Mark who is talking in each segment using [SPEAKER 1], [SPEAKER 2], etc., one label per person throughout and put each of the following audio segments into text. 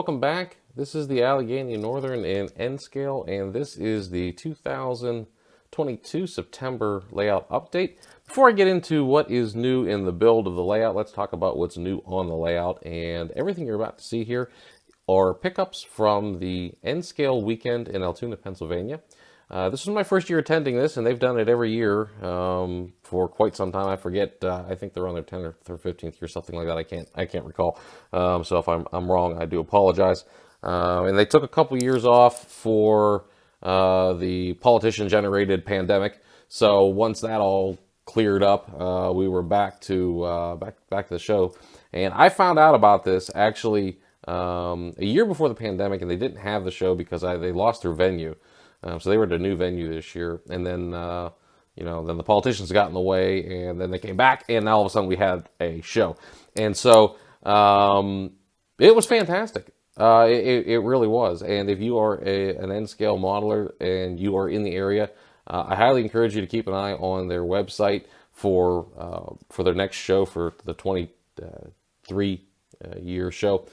[SPEAKER 1] welcome back. This is the Allegheny Northern in N scale, and this is the 2022 September layout update. Before I get into what is new in the build of the layout, let's talk about what's new on the layout. And everything you're about to see here are pickups from the N scale weekend in Altoona, Pennsylvania. This was my first year attending this, and they've done it every year for quite some time. I forget. I think they're on their 10th or 15th year, something like that. I can't recall. So if I'm wrong, I do apologize. And they took a couple years off for the politician-generated pandemic. So once that all cleared up, we were back to the show. And I found out about this actually a year before the pandemic, and they didn't have the show because they lost their venue. So they were at a new venue this year, and then then the politicians got in the way, and then they came back, and now all of a sudden we had a show, and so it was fantastic. It really was. And if you are an N scale modeler and you are in the area, I highly encourage you to keep an eye on their website for their next show for the 23 year show.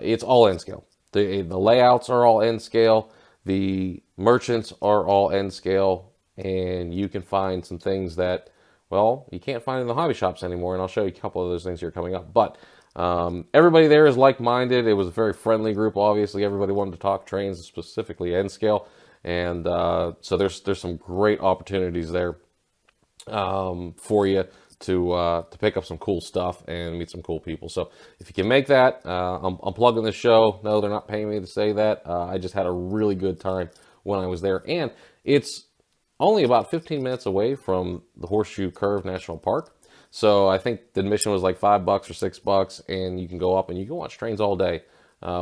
[SPEAKER 1] It's all N scale. The layouts are all N scale. The merchants are all N scale, and you can find some things that, well, you can't find in the hobby shops anymore, and I'll show you a couple of those things here coming up. But everybody there is like-minded. It was a very friendly group, obviously. Everybody wanted to talk trains, specifically N scale, and so there's some great opportunities there for you to pick up some cool stuff and meet some cool people. So if you can make that, I'm plugging this show. No, they're not paying me to say that. I just had a really good time when I was there. And it's only about 15 minutes away from the Horseshoe Curve National Park. So I think the admission was like $5 or $6, and you can go up and you can watch trains all day.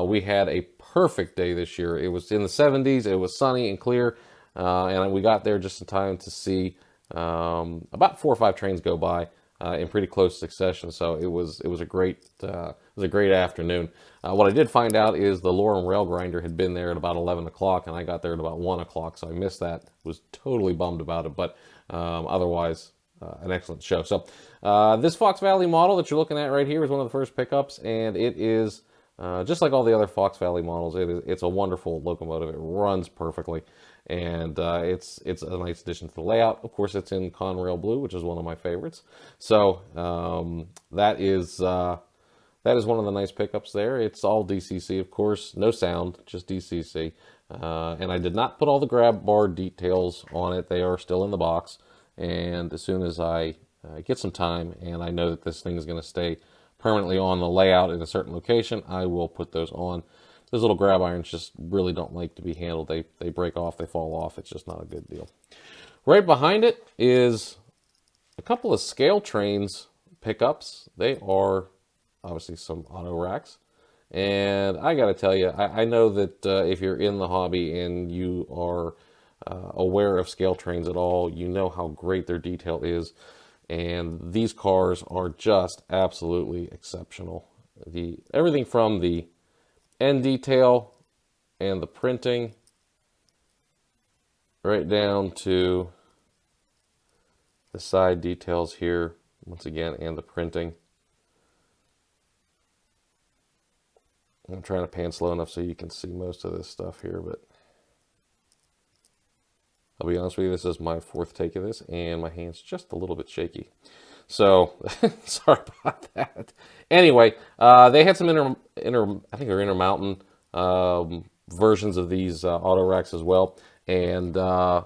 [SPEAKER 1] We had a perfect day this year. It was in the 70s. It was sunny and clear. And we got there just in time to see about 4 or 5 trains go by in pretty close succession. So it was a great afternoon. What I did find out is the Lorem Rail Grinder had been there at about 11 o'clock, and I got there at about 1 o'clock, so I missed that. Was totally bummed about it, but otherwise an excellent show. So this Fox Valley model that you're looking at right here is one of the first pickups, and it is just like all the other Fox Valley models. It's a wonderful locomotive. It runs perfectly, and it's a nice addition to the layout. Of course, it's in Conrail blue, which is one of my favorites. So that is one of the nice pickups there. It's all DCC, of course, no sound, just DCC. And I did not put all the grab bar details on it. They are still in the box. And as soon as I get some time and I know that this thing is going to stay permanently on the layout in a certain location, I will put those on. Those little grab irons just really don't like to be handled. They break off, they fall off. It's just not a good deal. Right behind it is a couple of scale trains pickups. They are obviously some auto racks. And I got to tell you, I know that if you're in the hobby and you are aware of scale trains at all, you know how great their detail is. And these cars are just absolutely exceptional. Everything from the end detail and the printing right down to the side details here, once again, and the printing. I'm trying to pan slow enough so you can see most of this stuff here, but I'll be honest with you, this is my 4th take of this, and my hand's just a little bit shaky. So, sorry about that. Anyway, they had some I think they're Intermountain versions of these auto racks as well, and I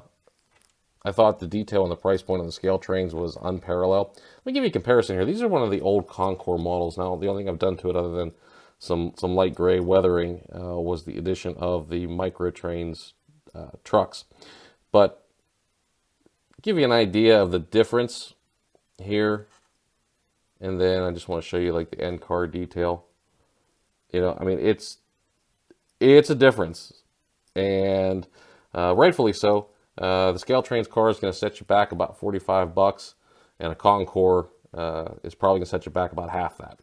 [SPEAKER 1] thought the detail and the price point on the scale trains was unparalleled. Let me give you a comparison here. These are one of the old Concours models. Now, the only thing I've done to it other than some light gray weathering was the addition of the micro trains trucks. But give you an idea of the difference here, and then I just want to show you like the end car detail. I mean, it's a difference, and rightfully so. The scale trains car is going to set you back about $45, and a Concours is probably going to set you back about half that.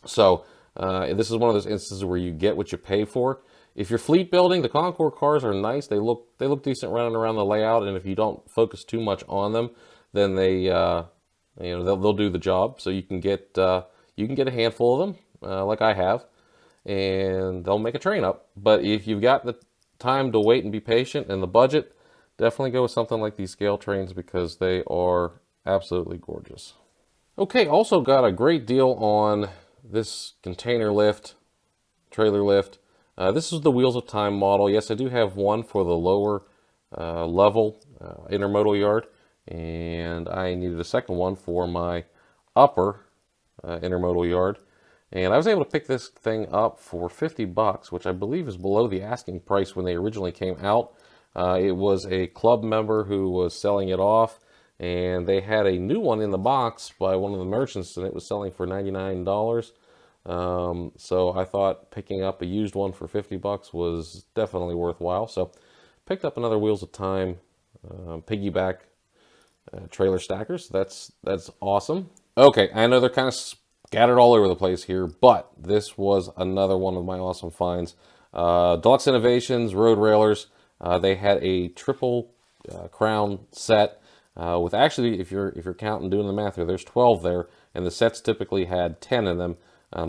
[SPEAKER 1] So this is one of those instances where you get what you pay for. If you're fleet building, the Concours cars are nice. They look decent running around the layout, and if you don't focus too much on them, then they'll do the job. So you can get a handful of them, like I have, and they'll make a train up. But if you've got the time to wait and be patient and the budget, definitely go with something like these scale trains because they are absolutely gorgeous. Okay, also got a great deal on this container lift, trailer lift. This is the Wheels of Time model. Yes, I do have one for the lower level Intermodal Yard, and I needed a second one for my upper Intermodal Yard. And I was able to pick this thing up for 50 bucks, which I believe is below the asking price when they originally came out. It was a club member who was selling it off, and they had a new one in the box by one of the merchants, and it was selling for $99. So I thought picking up a used one for 50 bucks was definitely worthwhile. So picked up another Wheels of Time piggyback trailer stackers. That's awesome. Okay, I know they're kind of scattered all over the place here, but this was another one of my awesome finds. Deluxe Innovations Road Railers. They had a triple crown set with, actually, if you're counting, doing the math here, there's 12 there, and the sets typically had 10 in them.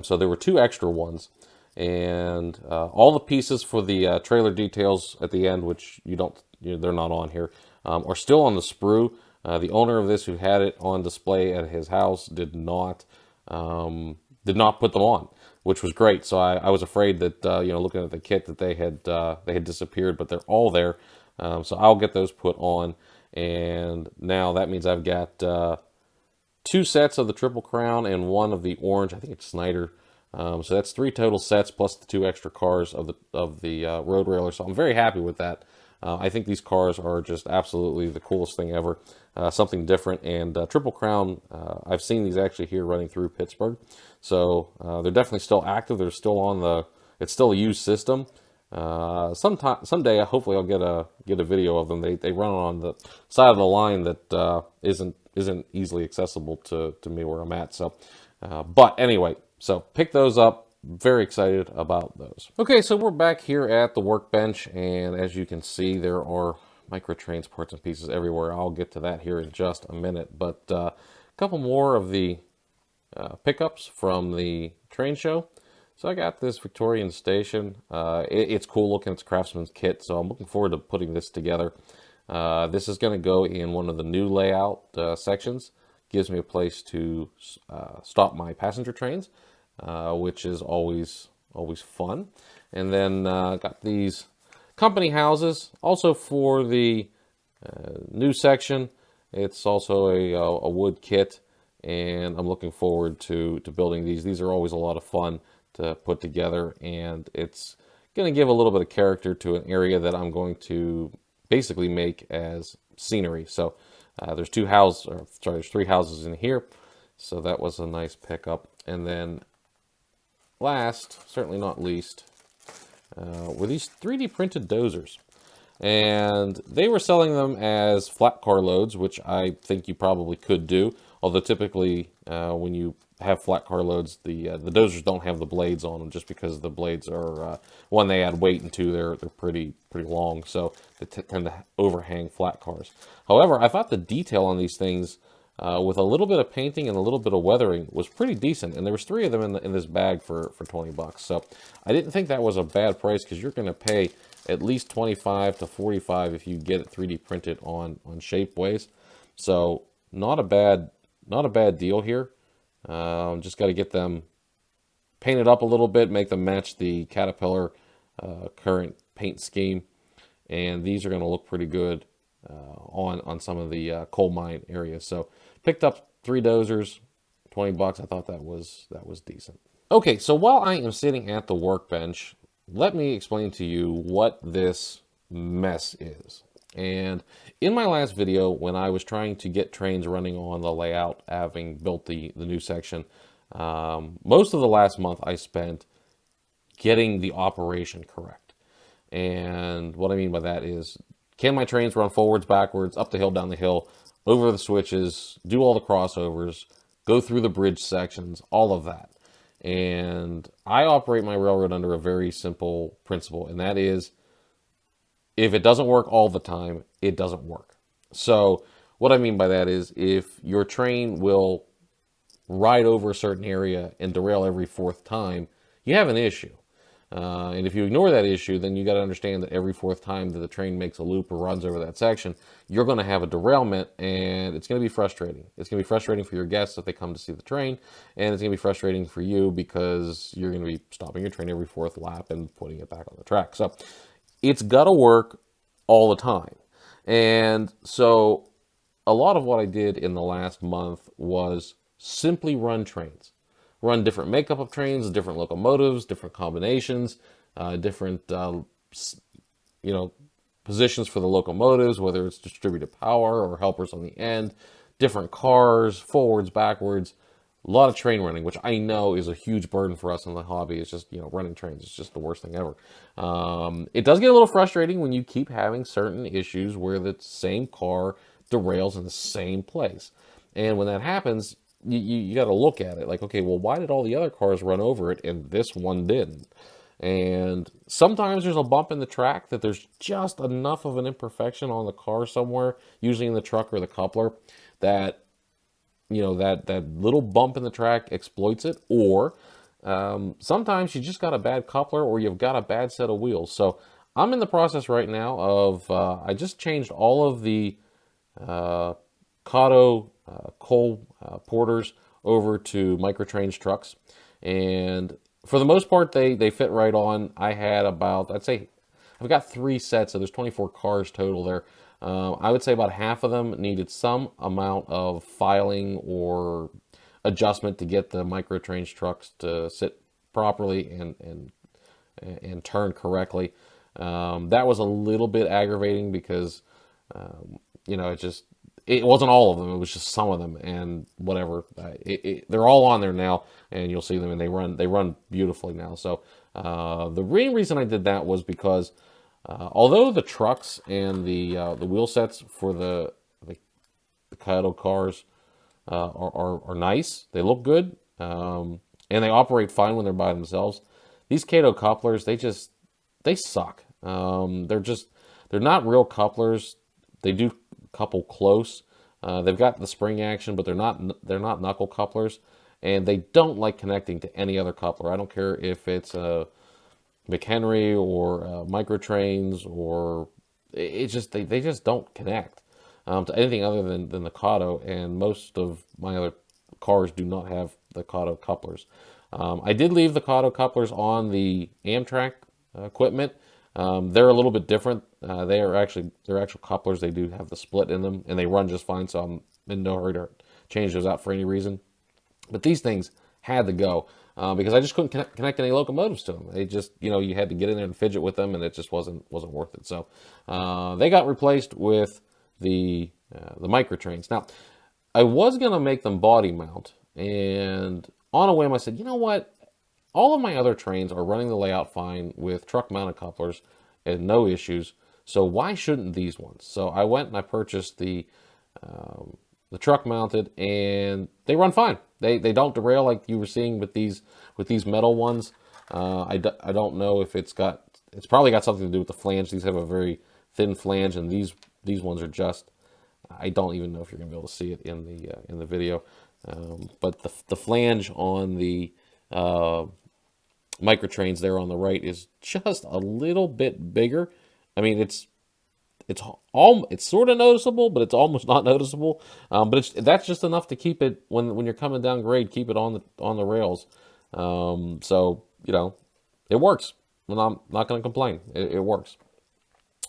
[SPEAKER 1] So there were 2 extra ones, and all the pieces for the trailer details at the end, which they're not on here, are still on the sprue. The owner of this, who had it on display at his house, did not put them on, which was great. So I was afraid that looking at the kit that they had disappeared, but they're all there. So I'll get those put on, and now that means I've got 2 sets of the Triple Crown and 1 of the orange. I think it's Snyder. So that's 3 total sets plus the 2 extra cars of the road railer. So I'm very happy with that. I think these cars are just absolutely the coolest thing ever. Something different. And Triple Crown, I've seen these actually here running through Pittsburgh. So they're definitely still active. They're still it's still a used system. Someday, hopefully, I'll get a video of them. They run on the side of the line that isn't easily accessible to me where I'm at. So, but anyway, so pick those up. Very excited about those. Okay, so we're back here at the workbench, and as you can see, there are micro trains, parts and pieces everywhere. I'll get to that here in just a minute, but a couple more of the pickups from the train show. So I got this Victorian station. It's cool looking. It's a Craftsman's kit, so I'm looking forward to putting this together. This is going to go in one of the new layout sections. Gives me a place to stop my passenger trains, which is always fun. And then got these company houses, also for the new section. It's also a wood kit, and I'm looking forward to building these. These are always a lot of fun to put together, and it's going to give a little bit of character to an area that I'm going to basically make as scenery. So there's 3 houses in here, so that was a nice pickup. And then last, certainly not least, were these 3D printed dozers. And they were selling them as flat car loads, which I think you probably could do. Although typically when you have flat car loads, the dozers don't have the blades on them, just because the blades are, one, they add weight, and 2, they're pretty long, so they tend to overhang flat cars. However, I thought the detail on these things, with a little bit of painting and a little bit of weathering, was pretty decent, and there was 3 of them in this bag for 20 bucks. So I didn't think that was a bad price, because you're going to pay at least 25 to 45 if you get it 3D printed on Shapeways. So not a bad deal here. Just got to get them painted up a little bit, make them match the Caterpillar current paint scheme, and these are going to look pretty good on some of the coal mine areas. So picked up 3 dozers, 20 bucks. I thought that was decent. Okay, so while I am sitting at the workbench, let me explain to you what this mess is. And in my last video, when I was trying to get trains running on the layout, having built the new section, most of the last month I spent getting the operation correct. And what I mean by that is, can my trains run forwards, backwards, up the hill, down the hill, over the switches, do all the crossovers, go through the bridge sections, all of that. And I operate my railroad under a very simple principle, and that is, if it doesn't work all the time, it doesn't work. So what I mean by that is, if your train will ride over a certain area and derail every 4th time, you have an issue. And if you ignore that issue, then you got to understand that every fourth time that the train makes a loop or runs over that section, you're going to have a derailment, and it's going to be frustrating. It's going to be frustrating for your guests if they come to see the train, and it's going to be frustrating for you because you're going to be stopping your train every fourth lap and putting it back on the track. So it's got to work all the time. And so a lot of what I did in the last month was simply run trains. Run different makeup of trains, different locomotives, different combinations, different positions for the locomotives, whether it's distributed power or helpers on the end, different cars, forwards, backwards. A lot of train running, which I know is a huge burden for us in the hobby. It's just, running trains. It's just the worst thing ever. It does get a little frustrating when you keep having certain issues where the same car derails in the same place. And when that happens, you got to look at it like, okay, well, why did all the other cars run over it and this one didn't? And sometimes there's a bump in the track that there's just enough of an imperfection on the car somewhere, usually in the truck or the coupler, that that little bump in the track exploits it. Or sometimes you just got a bad coupler, or you've got a bad set of wheels. So I'm in the process right now of I just changed all of the Cotto coal porters over to microtrains trucks, and for the most part they fit right on. I had about, I'd say I've got 3 sets, so there's 24 cars total there. I would say about half of them needed some amount of filing or adjustment to get the microtrains trucks to sit properly and turn correctly. That was a little bit aggravating because it wasn't all of them. It was just some of them, and whatever. They're all on there now, and you'll see them, and they run beautifully now. So the main reason I did that was because although the trucks and the wheel sets for the Kyoto cars are nice, they look good, and they operate fine when they're by themselves. These Kato couplers, they suck. They're not real couplers. They do couple close. They've got the spring action, but they're not knuckle couplers, and they don't like connecting to any other coupler. I don't care if it's a McHenry or microtrains, or they just don't connect to anything other than the Kato, and most of my other cars do not have the Kato couplers. I did leave the Kato couplers on the Amtrak equipment. They're a little bit different. They're actual couplers. They do have the split in them, and they run just fine, so I'm in no hurry to change those out for any reason. But these things had to go because I just couldn't connect any locomotives to them. They just, you had to get in there and fidget with them, and it just wasn't worth it. So they got replaced with the microtrains. Now, I was going to make them body mount, and on a whim I said, you know what? All of my other trains are running the layout fine with truck mounted couplers and no issues. So why shouldn't these ones? So I went and I purchased the truck mounted, and they run fine. They don't derail like you were seeing with these metal ones. I don't know if it's probably got something to do with the flange. These have a very thin flange, and these ones are just, I don't even know if you're gonna be able to see it in the video. But the flange on the microtrains there on the right is just a little bit bigger. I mean, it's sort of noticeable, but it's almost not noticeable. But that's just enough to keep it when you're coming down grade, keep it on the rails. So it works. And I'm not going to complain. It works.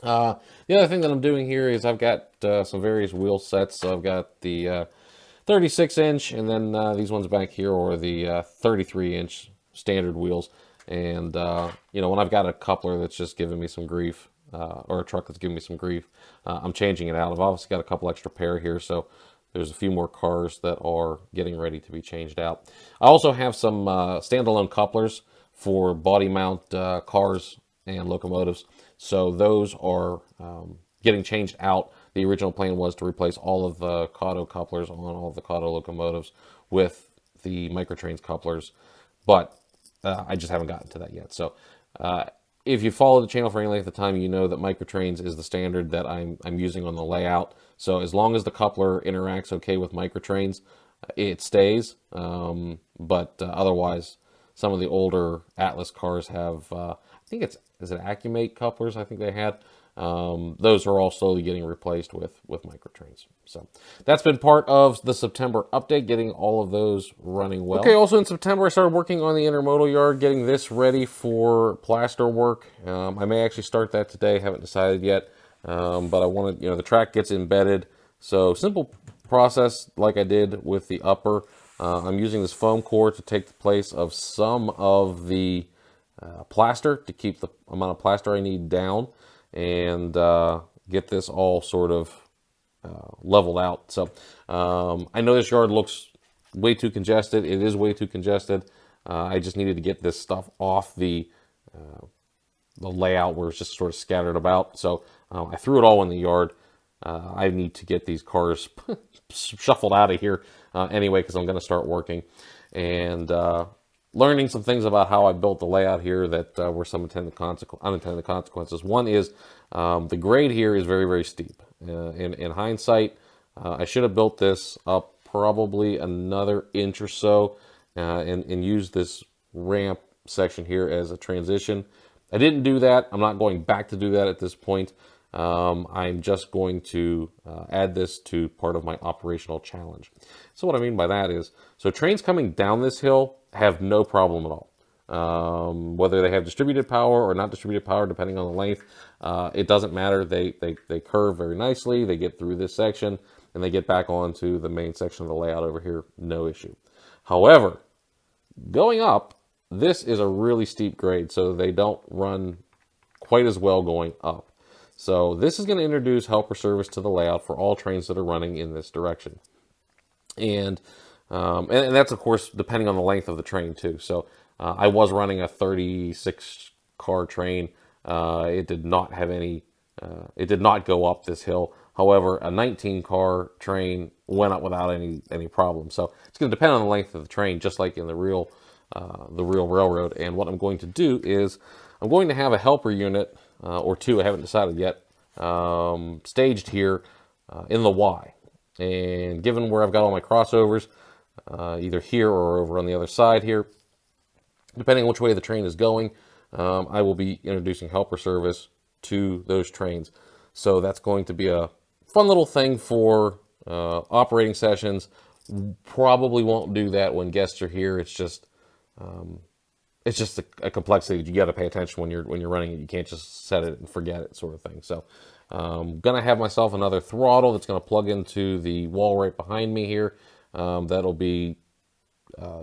[SPEAKER 1] The other thing that I'm doing here is I've got some various wheel sets. So I've got the 36-inch, and then these ones back here are the 33-inch standard wheels. And when I've got a coupler that's just giving me some grief, or a truck that's giving me some grief, I'm changing it out. I've obviously got a couple extra pair here, so there's a few more cars that are getting ready to be changed out. I also have some standalone couplers for body mount cars and locomotives, so those are getting changed out. The original plan was to replace all of the Kato couplers on all of the Kato locomotives with the microtrains couplers, but I just haven't gotten to that yet. So if you follow the channel for any length of time, you know that microtrains is the standard that I'm using on the layout. So as long as the coupler interacts okay with microtrains, it stays. But otherwise, some of the older Atlas cars have, I think is it Accumate couplers I think they had. Those are all slowly getting replaced with microtrains. So that's been part of the September update, getting all of those running well. Okay, also in September, I started working on the Intermodal Yard, getting this ready for plaster work. I may actually start that today, haven't decided yet. But I wanted, the track gets embedded. So simple process like I did with the upper. I'm using this foam core to take the place of some of the plaster to keep the amount of plaster I need down and get this all sort of leveled out. So I know this yard looks way too congested. It is way too congested. I just needed to get this stuff off the layout where it's just sort of scattered about. So I threw it all in the yard. I need to get these cars shuffled out of here anyway, because I'm going to start working and learning some things about how I built the layout here that were some unintended consequences. One is the grade here is very, very steep. In hindsight, I should have built this up probably another inch or so and used this ramp section here as a transition. I didn't do that. I'm not going back to do that at this point. I'm just going to add this to part of my operational challenge. So what I mean by that is, so trains coming down this hill have no problem at all. Whether they have distributed power or not distributed power, depending on the length, it doesn't matter. They curve very nicely. They get through this section and they get back onto the main section of the layout over here. No issue. However, going up, this is a really steep grade, so they don't run quite as well going up. So this is going to introduce helper service to the layout for all trains that are running in this direction. And that's, of course, depending on the length of the train, too. So I was running a 36-car train. It did not have any, it did not go up this hill. However, a 19-car train went up without any problem. So it's going to depend on the length of the train, just like in the real railroad. And what I'm going to do is I'm going to have a helper unit or two, I haven't decided yet, staged here in the Y. And given where I've got all my crossovers, either here or over on the other side here, depending on which way the train is going, I will be introducing helper service to those trains. So that's going to be a fun little thing for operating sessions. Probably won't do that when guests are here. It's just a complexity you got to pay attention when you're running it. You can't just set it and forget it, sort of thing. So I'm gonna have myself another throttle that's gonna plug into the wall right behind me here. That'll be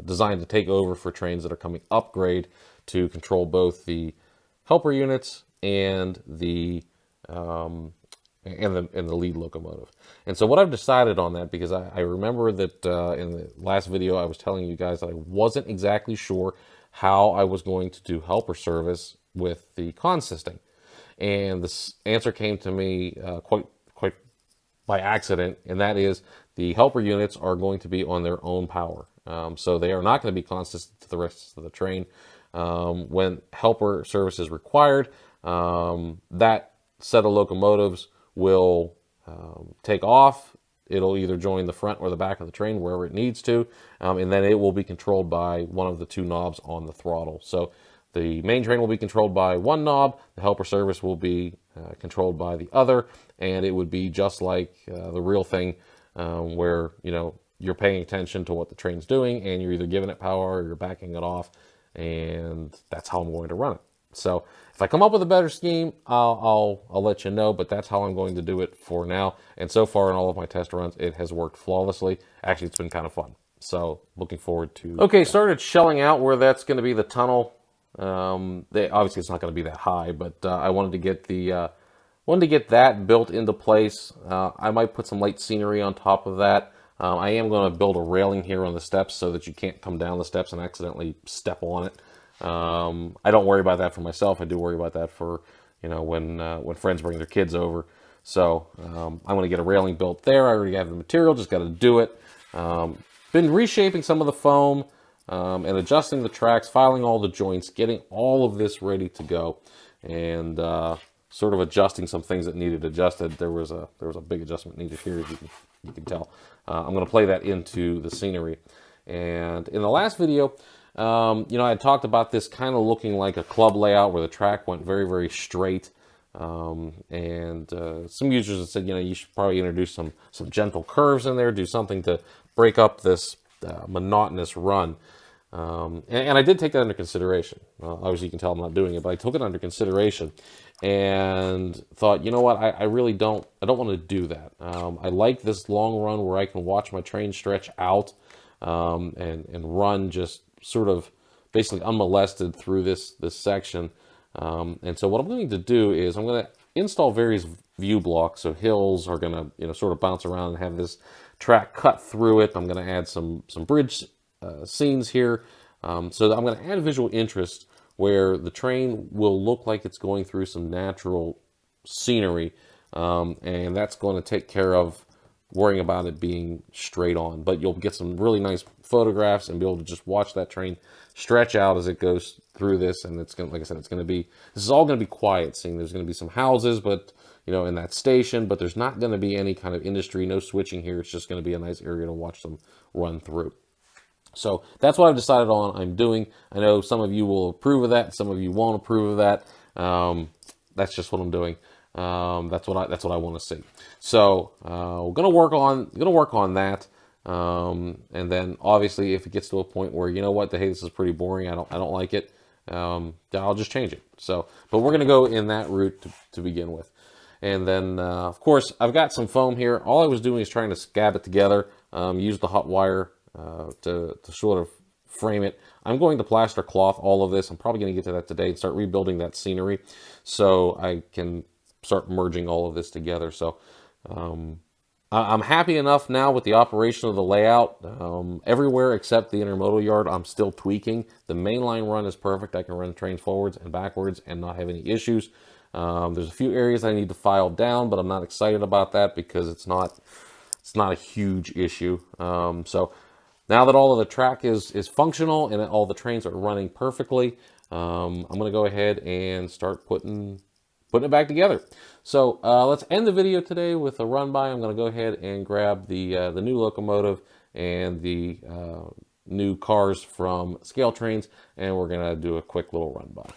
[SPEAKER 1] designed to take over for trains that are coming upgrade to control both the helper units and the lead locomotive. And so what I've decided on that, because I remember that in the last video I was telling you guys that I wasn't exactly sure how I was going to do helper service with the consisting. And this answer came to me quite by accident, and that is the helper units are going to be on their own power. So they are not going to be consistent to the rest of the train. When helper service is required, that set of locomotives will take off. It'll either join the front or the back of the train, wherever it needs to, and then it will be controlled by one of the two knobs on the throttle. So the main train will be controlled by one knob, the helper service will be controlled by the other, and it would be just like the real thing, where you're paying attention to what the train's doing, and you're either giving it power or you're backing it off, and that's how I'm going to run it. So if I come up with a better scheme, I'll let you know, but that's how I'm going to do it for now. And so far in all of my test runs, it has worked flawlessly. Actually, it's been kind of fun. So looking forward to... Okay, started shelling out where that's going to be the tunnel. Obviously, it's not going to be that high, but I wanted to get that built into place. I might put some light scenery on top of that. I am going to build a railing here on the steps so that you can't come down the steps and accidentally step on it. I don't worry about that for myself. I do worry about that for, when friends bring their kids over. So I'm going to get a railing built there. I already have the material, just got to do it. Been reshaping some of the foam and adjusting the tracks, filing all the joints, getting all of this ready to go, and sort of adjusting some things that needed adjusted. There was a big adjustment needed here, as you can tell. I'm going to play that into the scenery. And in the last video, You know, I had talked about this kind of looking like a club layout where the track went very, very straight. Some users have said, you know, you should probably introduce some gentle curves in there, do something to break up this monotonous run. And I did take that under consideration. Obviously, you can tell I'm not doing it, but I took it under consideration and thought, you know what, I really don't want to do that. I like this long run where I can watch my train stretch out and run just sort of basically unmolested through this section. And so what I'm going to do is I'm going to install various view blocks. So hills are going to, you know, sort of bounce around and have this track cut through it. I'm going to add some bridge scenes here. So I'm going to add visual interest where the train will look like it's going through some natural scenery. And that's going to take care of worrying about it being straight on. But you'll get some really nice photographs and be able to just watch that train stretch out as it goes through this. And it's going to, like I said, this is all going to be quiet scene. There's going to be some houses, but you know, in that station, but there's not going to be any kind of industry, no switching here. It's just going to be a nice area to watch them run through. So that's what I've decided on I'm doing. I know some of you will approve of that. Some of you won't approve of that. That's just what I'm doing. That's what I want to see. So we're gonna work on that. And then obviously if it gets to a point where, you know what, hey, this is pretty boring, I don't like it, then I'll just change it. So, but we're gonna go in that route to begin with. And then of course I've got some foam here. All I was doing is trying to scab it together, use the hot wire to sort of frame it. I'm going to plaster cloth all of this. I'm probably going to get to that today and start rebuilding that scenery so I can start merging all of this together. So I'm happy enough now with the operation of the layout. Everywhere except the intermodal yard, I'm still tweaking. The mainline run is perfect. I can run trains forwards and backwards and not have any issues. There's a few areas I need to file down, but I'm not excited about that because it's not a huge issue. So now that all of the track is functional and all the trains are running perfectly, I'm going to go ahead and start putting it back together. So let's end the video today with a run by. I'm going to go ahead and grab the new locomotive and the new cars from Scale Trains, and we're going to do a quick little run by.